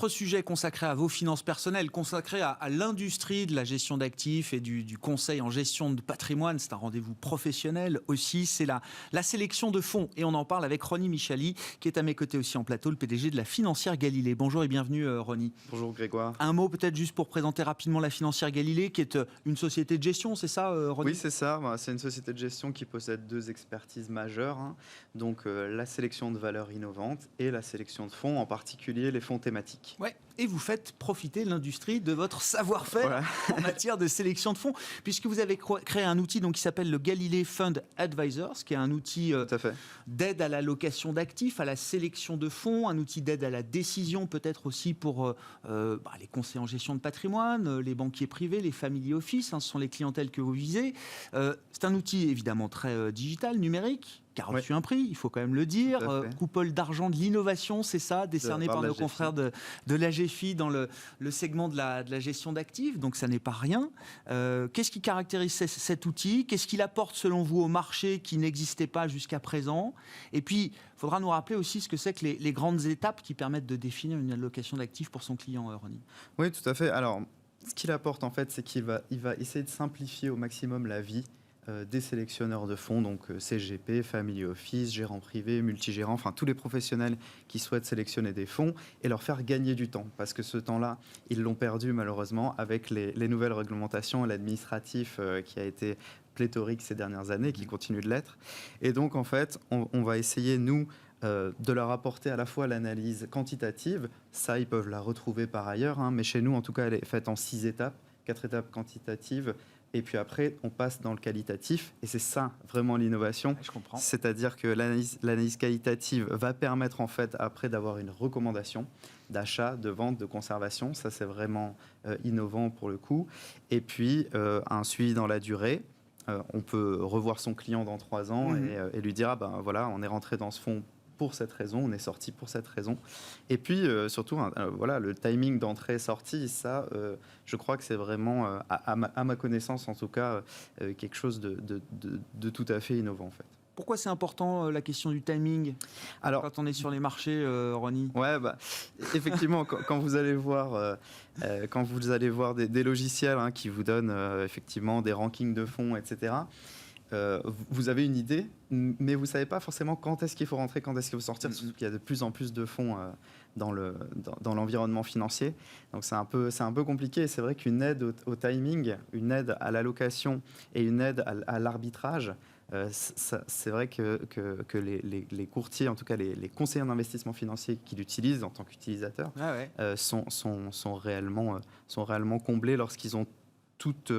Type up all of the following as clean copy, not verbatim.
Notre sujet consacré à vos finances personnelles, consacré à l'industrie de la gestion d'actifs et du conseil en gestion de patrimoine, c'est un rendez-vous professionnel aussi, c'est la sélection de fonds. Et on en parle avec Ronnie Michali, qui est à mes côtés aussi en plateau, le PDG de la financière Galilée. Bonjour et bienvenue Ronnie. Bonjour Grégoire. Un mot peut-être juste pour présenter rapidement la financière Galilée, qui est une société de gestion, c'est ça Ronnie? Oui, c'est ça. C'est une société de gestion qui possède deux expertises majeures. Donc la sélection de valeurs innovantes et la sélection de fonds, en particulier les fonds thématiques. Ouais. Et vous faites profiter l'industrie de votre savoir-faire en matière de sélection de fonds, puisque vous avez créé un outil donc, qui s'appelle le Galilée Fund Advisors, qui est un outil d'aide à l'allocation d'actifs, à la sélection de fonds, un outil d'aide à la décision, peut-être aussi pour les conseillers en gestion de patrimoine, les banquiers privés, les family office, ce sont les clientèles que vous visez. C'est un outil évidemment très digital, numérique, qui a reçu un prix, il faut quand même le dire. Coupole d'argent de l'innovation, c'est ça, décerné par nos confrères de la GFI dans le segment de la gestion d'actifs, donc ça n'est pas rien. Qu'est-ce qui caractérise cet outil? Qu'est-ce qu'il apporte selon vous au marché qui n'existait pas jusqu'à présent? Et puis, il faudra nous rappeler aussi ce que c'est que les grandes étapes qui permettent de définir une allocation d'actifs pour son client, Ronnie. Oui, tout à fait. Alors, ce qu'il apporte en fait, c'est qu'il va essayer de simplifier au maximum la vie des sélectionneurs de fonds, donc CGP, Family Office, gérants privés, multigérants, enfin tous les professionnels qui souhaitent sélectionner des fonds et leur faire gagner du temps. Parce que ce temps-là, ils l'ont perdu malheureusement avec les nouvelles réglementations et l'administratif qui a été pléthorique ces dernières années, qui continue de l'être. Et donc en fait, on va essayer, nous, de leur apporter à la fois l'analyse quantitative, ça ils peuvent la retrouver par ailleurs, mais chez nous en tout cas elle est faite en 6 étapes, 4 étapes quantitatives. Et puis après, on passe dans le qualitatif. Et c'est ça, vraiment, l'innovation. Je comprends. C'est-à-dire que l'analyse qualitative va permettre, en fait, après, d'avoir une recommandation d'achat, de vente, de conservation. Ça, c'est vraiment innovant pour le coup. Et puis, un suivi dans la durée. On peut revoir son client dans 3 ans et lui dire, voilà, on est rentré dans ce fonds pour cette raison, on est sorti pour cette raison. Et puis, surtout, voilà, le timing d'entrée-sortie, ça, je crois que c'est vraiment, à ma connaissance en tout cas, quelque chose de tout à fait innovant en fait. Pourquoi c'est important la question du timing quand on est sur les marchés, Ronnie? Ouais, effectivement, quand vous allez voir, des logiciels qui vous donnent effectivement des rankings de fonds, etc., vous avez une idée, mais vous ne savez pas forcément quand est-ce qu'il faut rentrer, quand est-ce qu'il faut sortir, surtout qu'il y a de plus en plus de fonds dans l'environnement financier. Donc c'est un peu compliqué. Et c'est vrai qu'une aide au timing, une aide à l'allocation et une aide à l'arbitrage, c'est vrai que les courtiers, en tout cas les conseillers d'investissement financier qui l'utilisent en tant qu'utilisateurs, sont réellement comblés lorsqu'ils ont toutes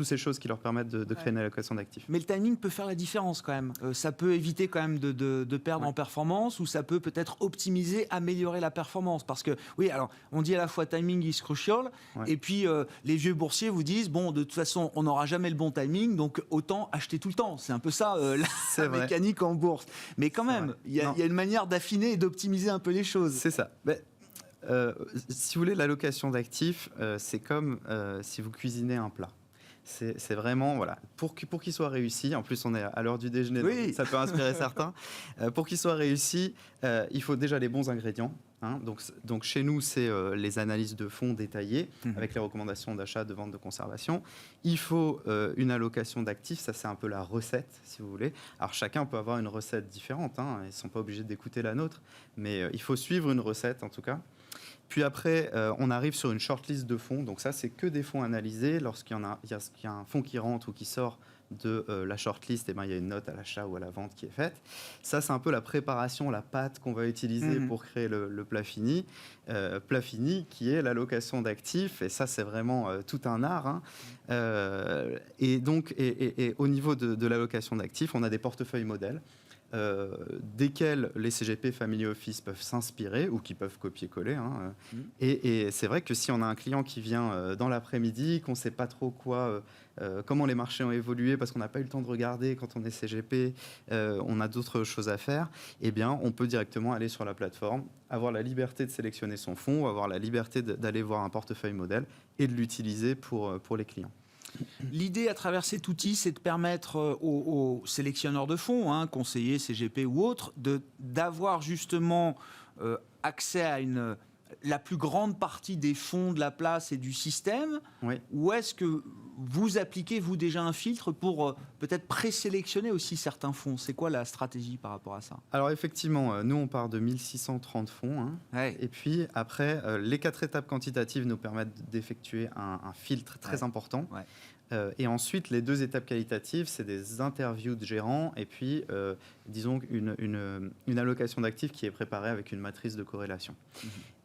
ces choses qui leur permettent de créer une allocation d'actifs. Mais le timing peut faire la différence quand même. Ça peut éviter quand même de perdre en performance, ou ça peut peut-être optimiser, améliorer la performance. Parce que, oui, alors, on dit à la fois timing is crucial, et puis les vieux boursiers vous disent, bon, de toute façon, on n'aura jamais le bon timing, donc autant acheter tout le temps. C'est un peu ça, la mécanique en bourse. Mais quand même, il y a une manière d'affiner et d'optimiser un peu les choses. C'est ça. Si vous voulez, l'allocation d'actifs, c'est comme si vous cuisinez un plat. C'est vraiment, voilà, pour qu'il soit réussi, en plus on est à l'heure du déjeuner, donc ça peut inspirer certains, pour qu'il soit réussi, il faut déjà les bons ingrédients. Donc chez nous, c'est les analyses de fonds détaillées, avec les recommandations d'achat, de vente, de conservation. Il faut une allocation d'actifs, ça c'est un peu la recette, si vous voulez. Alors chacun peut avoir une recette différente, ils ne sont pas obligés d'écouter la nôtre, mais il faut suivre une recette en tout cas. Puis après, on arrive sur une shortlist de fonds. Donc ça, c'est que des fonds analysés. Lorsqu'il y a un fonds qui rentre ou qui sort de la shortlist, il y a une note à l'achat ou à la vente qui est faite. Ça, c'est un peu la préparation, la pâte qu'on va utiliser pour créer le plat fini. Plat fini qui est l'allocation d'actifs. Et ça, c'est vraiment tout un art. Et donc, au niveau de l'allocation d'actifs, on a des portefeuilles modèles. Desquels les CGP Family Office peuvent s'inspirer ou qui peuvent copier-coller. Et c'est vrai que si on a un client qui vient dans l'après-midi, qu'on ne sait pas trop comment les marchés ont évolué parce qu'on n'a pas eu le temps de regarder quand on est CGP, on a d'autres choses à faire, eh bien, on peut directement aller sur la plateforme, avoir la liberté de sélectionner son fonds, avoir la liberté d'aller voir un portefeuille modèle et de l'utiliser pour les clients. L'idée à travers cet outil, c'est de permettre aux sélectionneurs de fonds, conseillers, CGP ou autres, d'avoir justement accès à la plus grande partie des fonds de la place et du système, ou est-ce que vous appliquez, vous, déjà un filtre pour peut-être présélectionner aussi certains fonds? C'est quoi la stratégie par rapport à ça? Alors effectivement, nous on part de 1630 fonds, et puis après, les 4 étapes quantitatives nous permettent d'effectuer un filtre très important. Et ensuite, les 2 étapes qualitatives, c'est des interviews de gérants et puis, disons, une allocation d'actifs qui est préparée avec une matrice de corrélation.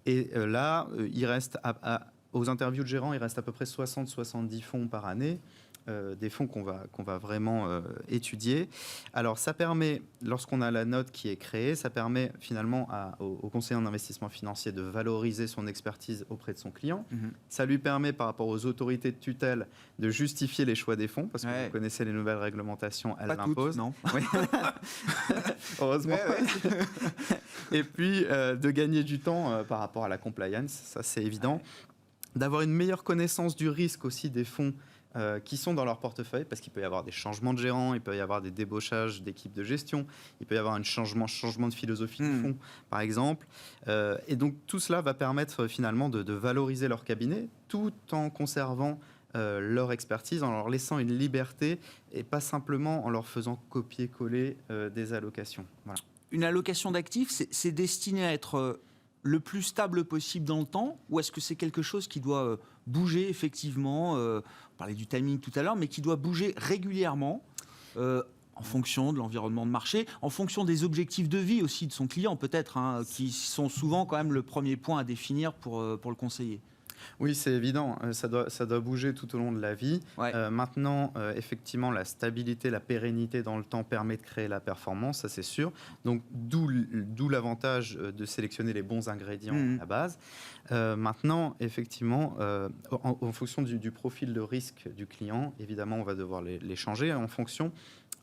Et là, il reste aux interviews de gérants, il reste à peu près 60-70 fonds par année, des fonds qu'on va vraiment étudier. Alors, ça permet, lorsqu'on a la note qui est créée, ça permet finalement au conseiller en investissement financier de valoriser son expertise auprès de son client. Ça lui permet, par rapport aux autorités de tutelle, de justifier les choix des fonds, parce que vous connaissez les nouvelles réglementations, elles l'imposent. Non. Oui. Heureusement. Et puis, de gagner du temps par rapport à la compliance, ça c'est évident. D'avoir une meilleure connaissance du risque aussi des fonds qui sont dans leur portefeuille, parce qu'il peut y avoir des changements de gérants, il peut y avoir des débauchages d'équipes de gestion, il peut y avoir un changement de philosophie de fonds, par exemple. Et donc, tout cela va permettre finalement de valoriser leur cabinet, tout en conservant leur expertise, en leur laissant une liberté, et pas simplement en leur faisant copier-coller des allocations. Voilà. Une allocation d'actifs, c'est destiné à être le plus stable possible dans le temps, ou est-ce que c'est quelque chose qui doit bouger effectivement, on parlait du timing tout à l'heure, mais qui doit bouger régulièrement en fonction de l'environnement de marché, en fonction des objectifs de vie aussi de son client peut-être, qui sont souvent quand même le premier point à définir pour le conseiller? Oui, c'est évident, ça doit bouger tout au long de la vie. Maintenant, effectivement, la stabilité, la pérennité dans le temps permet de créer la performance, ça c'est sûr. Donc, d'où l'avantage de sélectionner les bons ingrédients à la base. Maintenant, effectivement, en fonction du profil de risque du client, évidemment, on va devoir les changer en fonction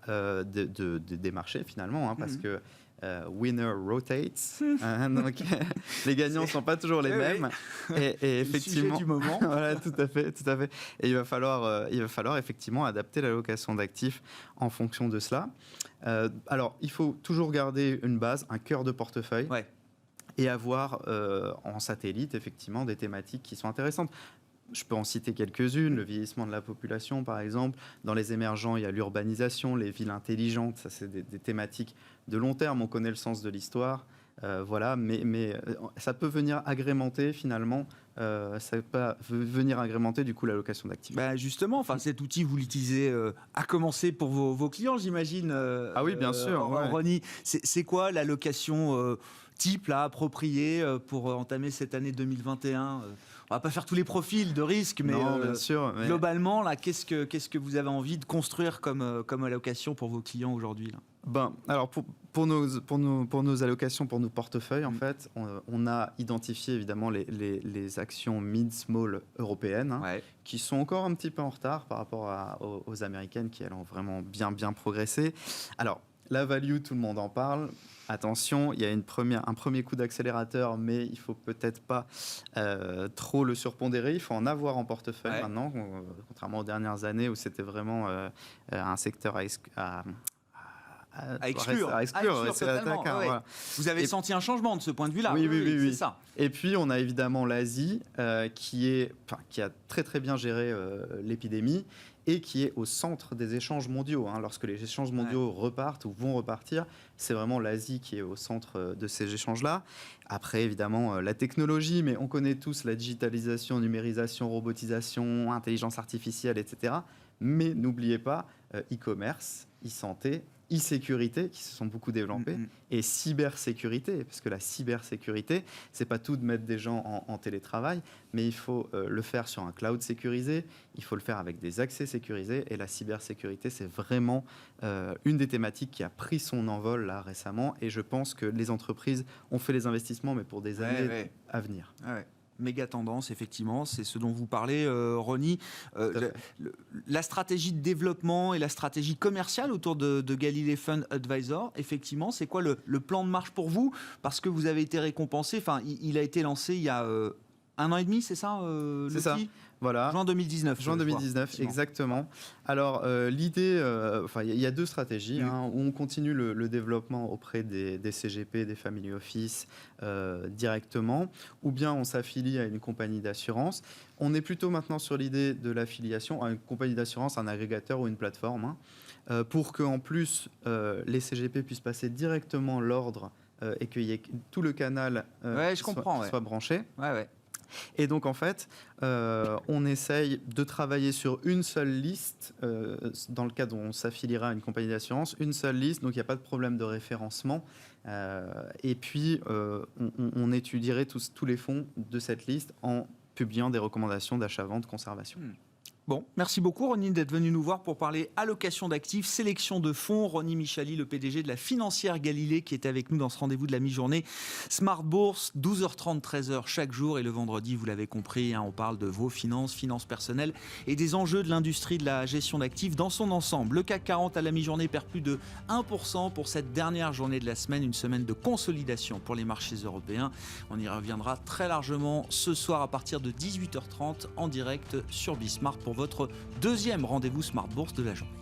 des marchés finalement, parce que winner rotates, donc les gagnants ne sont pas toujours les mêmes. Et effectivement, sujet du moment. Voilà, tout à fait. Et il va falloir effectivement adapter l'allocation d'actifs en fonction de cela. Alors, il faut toujours garder une base, un cœur de portefeuille, et avoir en satellite effectivement des thématiques qui sont intéressantes. Je peux en citer quelques-unes, le vieillissement de la population par exemple. Dans les émergents, il y a l'urbanisation, les villes intelligentes, ça c'est des thématiques de long terme, on connaît le sens de l'histoire, voilà, mais ça peut venir agrémenter finalement, du coup l'allocation d'actifs. Justement, cet outil vous l'utilisez à commencer pour vos clients, j'imagine. Ah oui, bien sûr. Ronnie, c'est quoi l'allocation type là, appropriée pour entamer cette année 2021 On va pas faire tous les profils de risque, mais, bien sûr, mais globalement, là, qu'est-ce que vous avez envie de construire comme allocation pour vos clients aujourd'hui là? Alors pour nos allocations, pour nos portefeuilles, en fait, on a identifié évidemment les actions mid-small européennes, qui sont encore un petit peu en retard par rapport aux américaines qui, elles, ont vraiment bien progressé. Alors, la value, tout le monde en parle. Attention, il y a un premier coup d'accélérateur, mais il ne faut peut-être pas trop le surpondérer. Il faut en avoir en portefeuille maintenant, contrairement aux dernières années où c'était vraiment un secteur à exclure. Voilà. Vous avez senti un changement de ce point de vue-là? Oui. C'est ça. Et puis, on a évidemment l'Asie qui a très très bien géré l'épidémie et qui est au centre des échanges mondiaux. Lorsque les échanges mondiaux repartent ou vont repartir, c'est vraiment l'Asie qui est au centre de ces échanges-là. Après, évidemment, la technologie, mais on connaît tous la digitalisation, numérisation, robotisation, intelligence artificielle, etc. Mais n'oubliez pas, e-commerce, e-santé, e-sécurité qui se sont beaucoup développées et cybersécurité, parce que la cybersécurité, c'est pas tout de mettre des gens en télétravail, mais il faut le faire sur un cloud sécurisé, il faut le faire avec des accès sécurisés, et la cybersécurité, c'est vraiment une des thématiques qui a pris son envol là récemment, et je pense que les entreprises ont fait les investissements, mais pour des années à venir. Méga tendance, effectivement, c'est ce dont vous parlez, Ronnie. La stratégie de développement et la stratégie commerciale autour de Galilée Fund Advisor, effectivement, c'est quoi le plan de marche pour vous? Parce que vous avez été récompensé, il a été lancé il y a 1 an et demi, c'est ça C'est ça. Voilà. Juin 2019. Juin 2019, exactement. Alors, l'idée, il y a deux stratégies. Où on continue le développement auprès des CGP, des family office directement, ou bien on s'affilie à une compagnie d'assurance. On est plutôt maintenant sur l'idée de l'affiliation à une compagnie d'assurance, un agrégateur ou une plateforme, pour qu'en plus, les CGP puissent passer directement l'ordre et qu'il y ait tout le canal soit branché. Ouais. Et donc, en fait, on essaye de travailler sur une seule liste, dans le cas où on s'affiliera à une compagnie d'assurance, une seule liste, donc il n'y a pas de problème de référencement. Et puis, on étudierait tous les fonds de cette liste en publiant des recommandations d'achat-vente, conservation. Bon, merci beaucoup Ronnie d'être venu nous voir pour parler allocation d'actifs, sélection de fonds. Ronnie Michali, le PDG de la financière Galilée, qui est avec nous dans ce rendez-vous de la mi-journée. Smart Bourse, 12h30, 13h chaque jour. Et le vendredi, vous l'avez compris, on parle de vos finances personnelles et des enjeux de l'industrie de la gestion d'actifs dans son ensemble. Le CAC 40 à la mi-journée perd plus de 1% pour cette dernière journée de la semaine, une semaine de consolidation pour les marchés européens. On y reviendra très largement ce soir à partir de 18h30 en direct sur Bismart pour votre deuxième rendez-vous Smart Bourse de la journée.